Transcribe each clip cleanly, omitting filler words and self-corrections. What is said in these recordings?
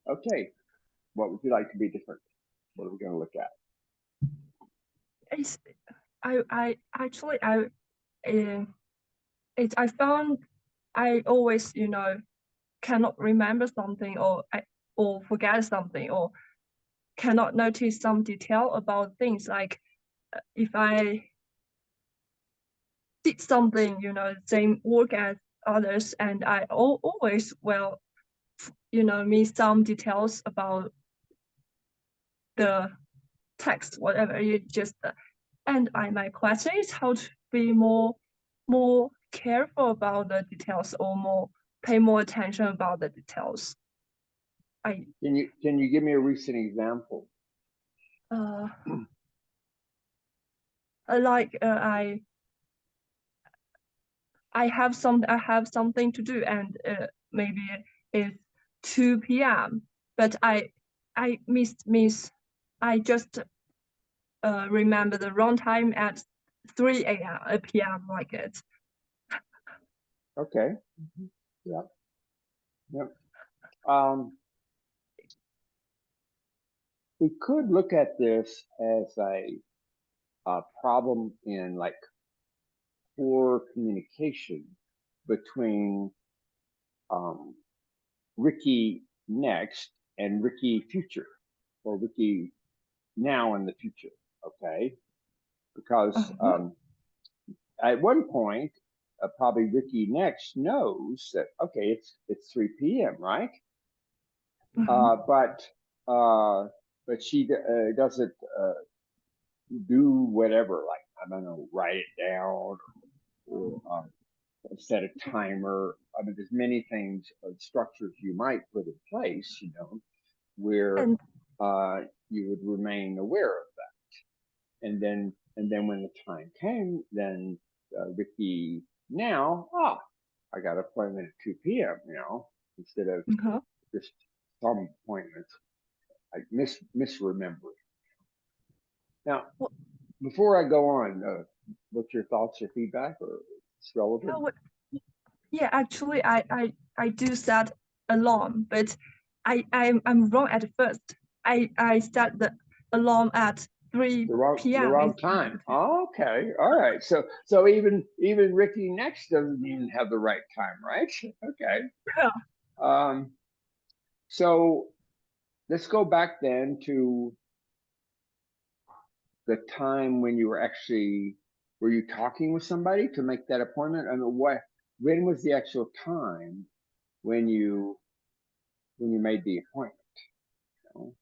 Okay, what would you like to be different? What are we going to look at? It's I actually uh, I found I always cannot remember something, or forget something, or cannot notice some detail about things, like if I did something, same work as others, and I always will, miss some details about the text, whatever you just. And my question is how to be more careful about the details, or pay more attention about the details. I Can you give me a recent example? uh like I have something to do, and maybe it's 2 p.m., but I miss I just remember the wrong time at 3 p.m. like it. Okay. Yeah. Yep. Um, we could look at this as a problem in like poor communication between um, Riki next and Riki future, or Riki now and the future. Okay, because Uh-huh. at one point, probably Riki next knows that okay, it's 3 p.m. right, Mhm. uh, but uh, but she doesn't do whatever, like I don't know, write it down or set a timer. I mean, there's many things, structures you might put in place, where And uh, you would remain aware of that. And then when the time came, then Riki now, I got an appointment at 2 p.m. Instead of uh-huh. just some appointments, I misremember. Now, Well, before I go on, what's your thoughts or feedback, or it's relevant? yeah, actually, I do set alarm, but I'm wrong at first. I set the alarm at 3 The p.m. wrong instead time. of 2. Okay, all right. So even Riki next doesn't even have the right time, right? Okay. Yeah. Um, so let's go back then to the time when you were you talking with somebody to make that appointment? I mean, when was the actual time when you made the appointment? You know?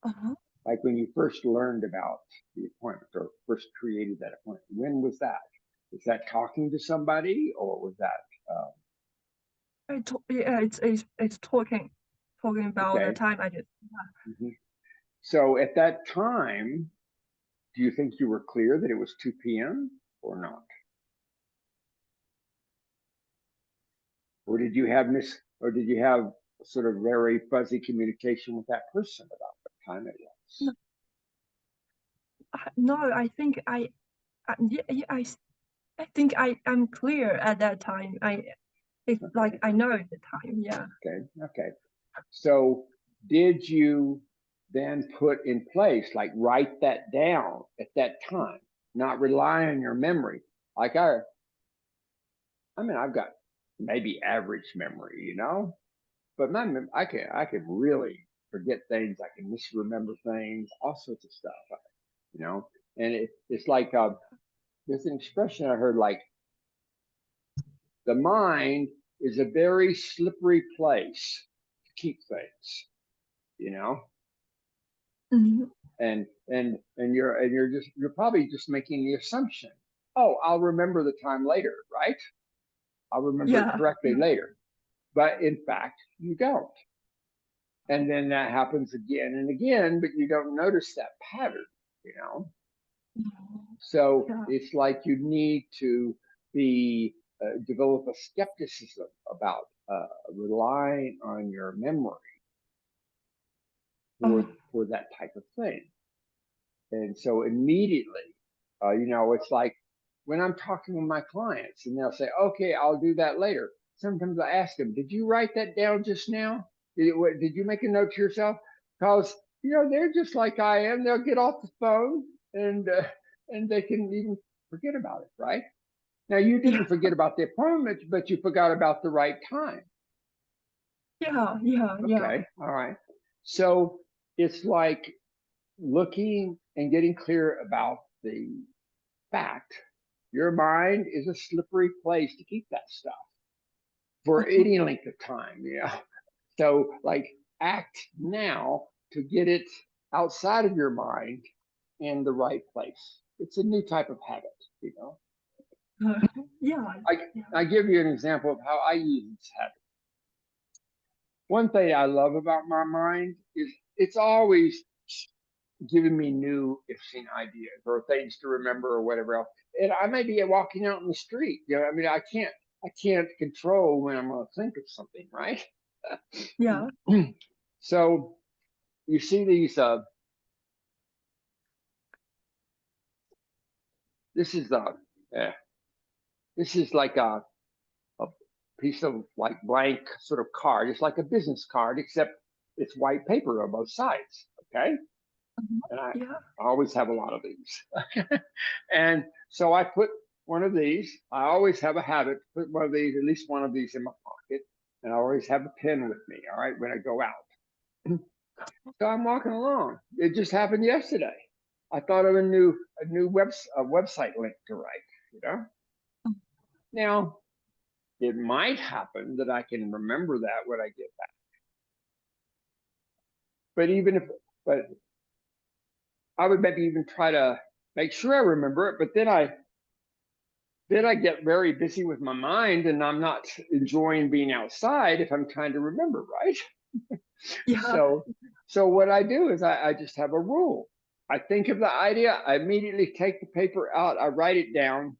Uh-huh. Like when you first learned about the appointment or first created that appointment. When was that? Was that talking to somebody, or was that Yeah, it's talking about the okay? time I just. Mhm. So at that time, do you think you were clear that it was 2 p.m. or not? Or did you have sort of very fuzzy communication with that person about what time it No, was? no, I think yeah, yeah, I think I'm clear at that time. It's like Okay, I know the time. Yeah. okay. So did you then put in place, like write that down at that time, not rely on your memory? Like I mean, I've got maybe average memory, but I can really forget things. I can misremember things, all sorts of stuff, you know. And it's like there's an expression I heard, like the mind is a very slippery place to keep things, you know. Mhm. And you're probably just making the assumption, oh, I'll remember the time later, right? I'll remember it Yeah. correctly later. But in fact, you don't. And then that happens again and again, but you don't notice that pattern, you know? So Yeah. it's like you need to be develop a skepticism about relying on your memory Oh. for that type of thing. And so immediately, it's like when I'm talking with my clients and they'll say, okay, I'll do that later. Sometimes I ask them, did you write that down just now? Did you make a note to yourself? Because they're just like I am. They'll get off the phone and they can even forget about it, right? Now you didn't forget about the appointment, but you forgot about the right time. Yeah. Okay, all right. So it's like looking and getting clear about the fact your mind is a slippery place to keep that stuff for any length of time. So like act now to get it outside of your mind in the right place. It's a new type of habit. Yeah. I give you an example of how I use this habit. One thing I love about my mind is it's always giving me new interesting ideas or things to remember or whatever else. And I may be walking out in the street. I mean, I can't control when I'm going to think of something, right? Yeah. So you see these. This is like a piece of like blank sort of card. It's like a business card, except it's white paper on both sides. Okay. And I always have a lot of these. And so I put one of these. I always have a habit to put one of these, at least one of these in my pocket. And I always have a pen with me, all right, when I go out. So I'm walking along. It just happened yesterday. I thought of a new website link to write. Now, it might happen that I can remember that when I get back. But I would maybe even try to make sure I remember it, but then I get very busy with my mind and I'm not enjoying being outside if I'm trying to remember, right? Yeah. So what I do is I just have a rule. I think of the idea, I immediately take the paper out, I write it down,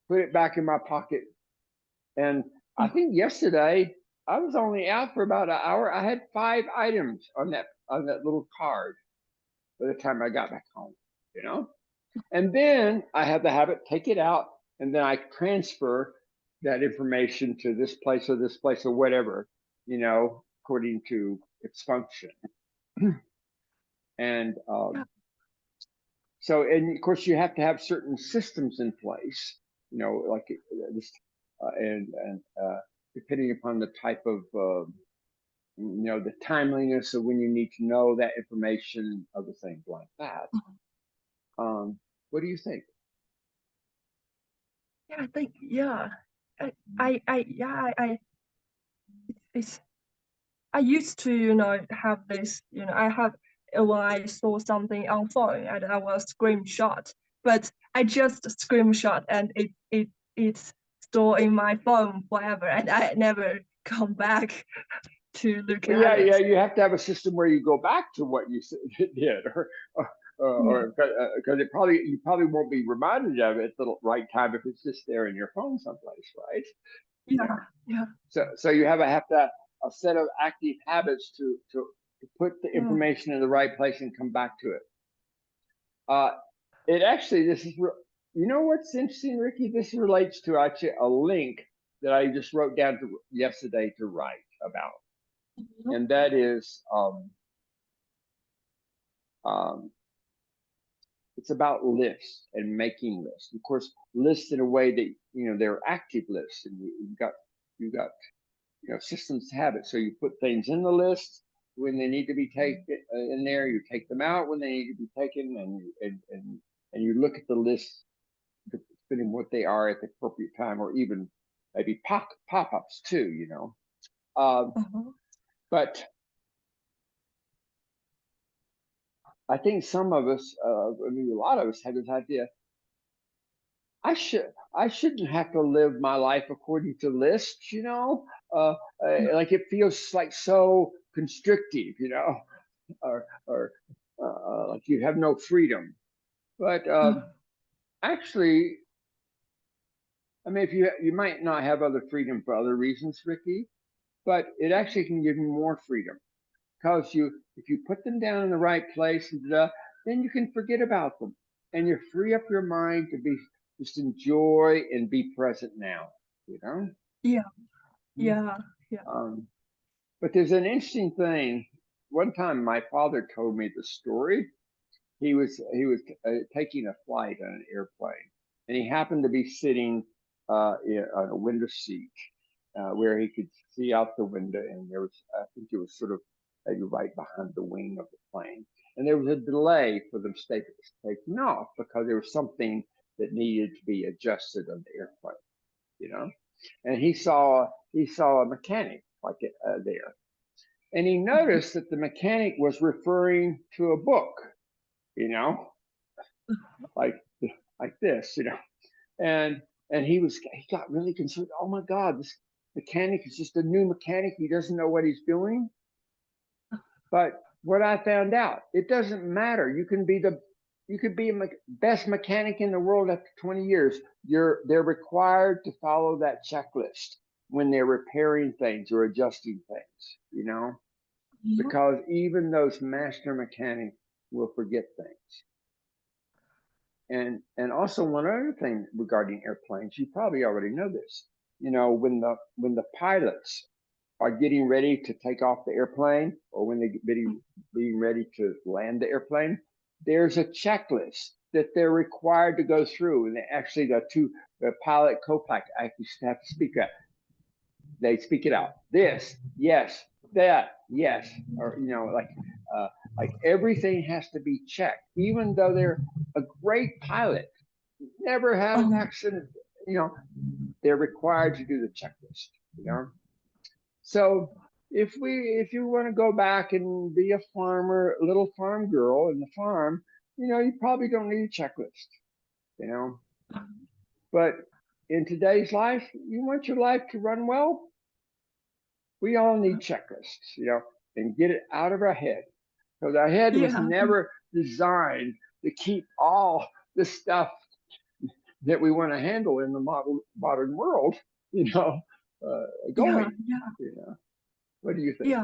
put it back in my pocket. And I think yesterday I was only out for about an hour. I had 5 items on that little card by the time I got back home, And then I have the habit, take it out, and then I transfer that information to this place or whatever, according to its function. And so, and of course, you have to have certain systems in place, like this, and depending upon the type of, the timeliness of when you need to know that information, other things like that. What do you think? Yeah, I think I used to have this when I saw something on phone and I will screenshot, but I just screenshot and it's stored in my phone forever and I never come back to look Well, at yeah, it. you have to have a system where you go back to what you did, or because you probably won't be reminded of it at the right time if it's just there in your phone someplace, right? Yeah. So you have to a set of active habits to put the information in the right place and come back to it. It actually, what's interesting, Riki? This relates to actually a link that I just wrote down yesterday to write about. And that is it's about lists and making lists. Of course, lists in a way that they're active lists, and you've got systems to have it. So you put things in the list when they need to be taken in there. You take them out when they need to be taken, and you look at the list, depending what they are at the appropriate time, or even maybe pop-ups too. But I think some of us, maybe a lot of us, have this idea. I shouldn't have to live my life according to lists, like it feels like so constrictive, or like you have no freedom. But actually, I mean, if you might not have other freedom for other reasons, Riki, but it actually can give you more freedom because if you put them down in the right place, then you can forget about them, and you free up your mind to just enjoy and be present now. Yeah. Um, But there's an interesting thing. One time, my father told me the story. He was taking a flight on an airplane, and he happened to be sitting on a window seat where he could see out the window, and there was, I think it was sort of maybe right behind the wing of the plane, and there was a delay for them taking off because there was something that needed to be adjusted on the airplane, you know. And he saw a mechanic like there, and he noticed that the mechanic was referring to a book, you know, like like this, and he got really concerned. Oh my God, this mechanic is just a new mechanic. He doesn't know what he's doing. But what I found out, it doesn't matter. You could be a best mechanic in the world after 20 years. They're required to follow that checklist when they're repairing things or adjusting things, because even those master mechanics will forget things. And also one other thing regarding airplanes, you probably already know this. When the pilots are getting ready to take off the airplane, or when they being ready to land the airplane, there's a checklist that they're required to go through. And actually, the pilot co-pilot actually have to speak up. They speak it out. This, yes. That, yes. Or like everything has to be checked, even though they're a great pilot, never had an accident. They're required to do the checklist. So if you want to go back and be a farmer, a little farm girl in the farm, you probably don't need a checklist. But in today's life, you want your life to run well. We all need checklists, and get it out of our head, because our head was never designed to keep all the stuff that we want to handle in the modern world, going. What do you think?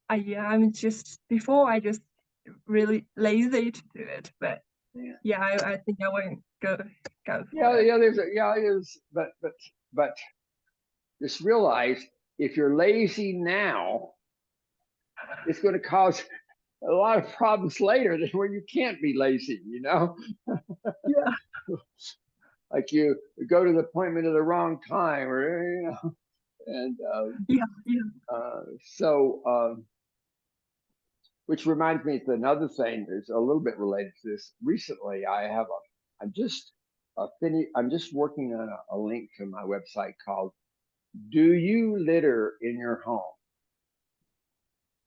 I'm just before I just really lazy to do it, but I think I will go for it. It is, but just realize, if you're lazy now, it's going to cause a lot of problems later where you can't be lazy, like you go to the appointment at the wrong time, or and so which reminds me of another thing that's a little bit related to this. Recently, I'm just working on a link to my website called "Do You Litter in Your Home?"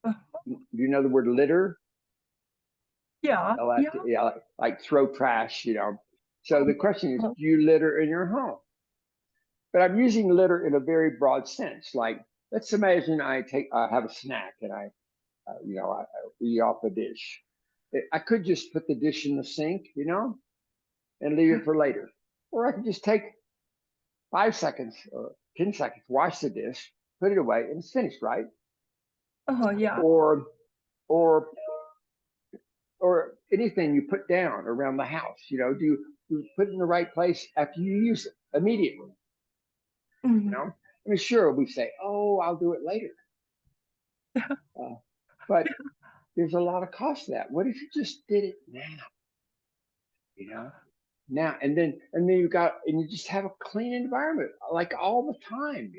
Do you know the word litter? Like throw trash, So the question is, do you litter in your home? But I'm using litter in a very broad sense. Like, let's imagine I have a snack and I eat off a dish. I could just put the dish in the sink, and leave it for later. Or I could just take 5 seconds or 10 seconds, wash the dish, put it away, and it's finished, right? Or or anything you put down around the house, do you put it in the right place after you use it immediately? Sure, we say, oh, I'll do it later. But there's a lot of cost to that. What if you just did it now? Now, and then you just have a clean environment, like all the time,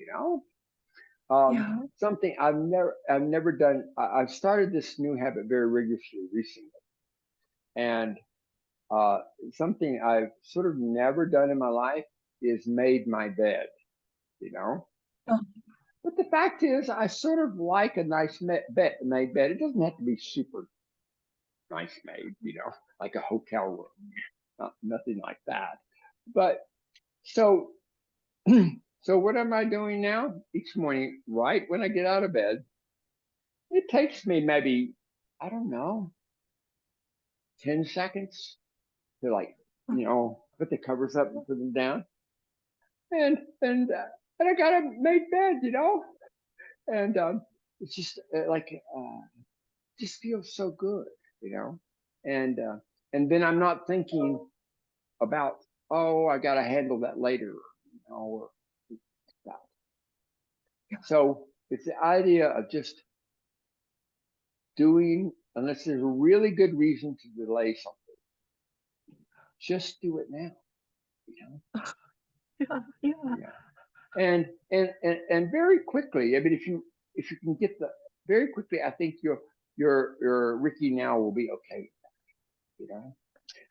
Something I've never done. I've started this new habit very rigorously recently, and something I've sort of never done in my life is made my bed, But the fact is, I sort of like a nice made bed. It doesn't have to be super nice made, like a hotel room, nothing like that. But so, so what am I doing now? Each morning, right when I get out of bed, it takes me maybe, I don't know, 10 seconds to put the covers up and put them down. And I got a made bed, and it's just just feels so good, and then I'm not thinking about, oh, I got to handle that later, or that. So it's the idea of just doing, unless there's a really good reason to delay something, just do it now. Yeah. And very quickly, I mean, if you can get very quickly, I think your Riki now will be okay.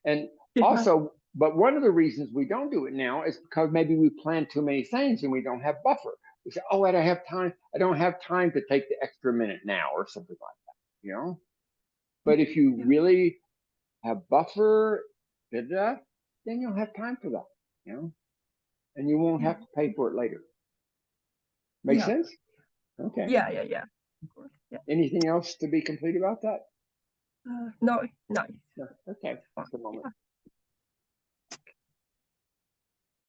And also, but one of the reasons we don't do it now is because maybe we plan too many things and we don't have buffer. We say, oh, I don't have time. I don't have time to take the extra minute now or something like that, But if you really have buffer, then you'll have time for that, and you won't have to pay for it later. Make sense? Okay. Yeah. Of course. Yeah. Anything else to be complete about that? No. No. Okay. Just a moment.